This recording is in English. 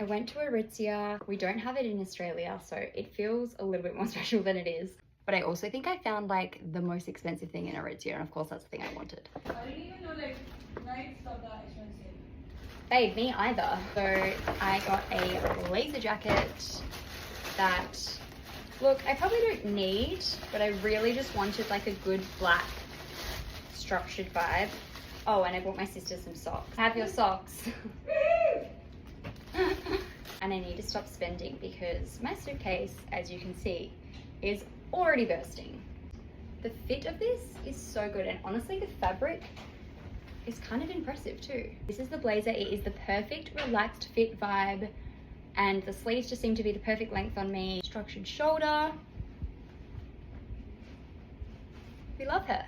I went to Aritzia. We don't have it in Australia, so it feels a little bit more special than it is. But I also think I found like the most expensive thing in Aritzia, and of course that's the thing I wanted. I didn't even know like night stuff that expensive. Babe, me either. So I got a laser jacket that, look, I probably don't need, but I really just wanted like a good black structured vibe. Oh, and I bought my sister some socks. Have your socks. And I need to stop spending because my suitcase, as you can see, is already bursting. The fit of this is so good, and honestly the fabric is kind of impressive too. This is the blazer. It is the perfect relaxed fit vibe, and the sleeves just seem to be the perfect length on me. Structured shoulder. We love her.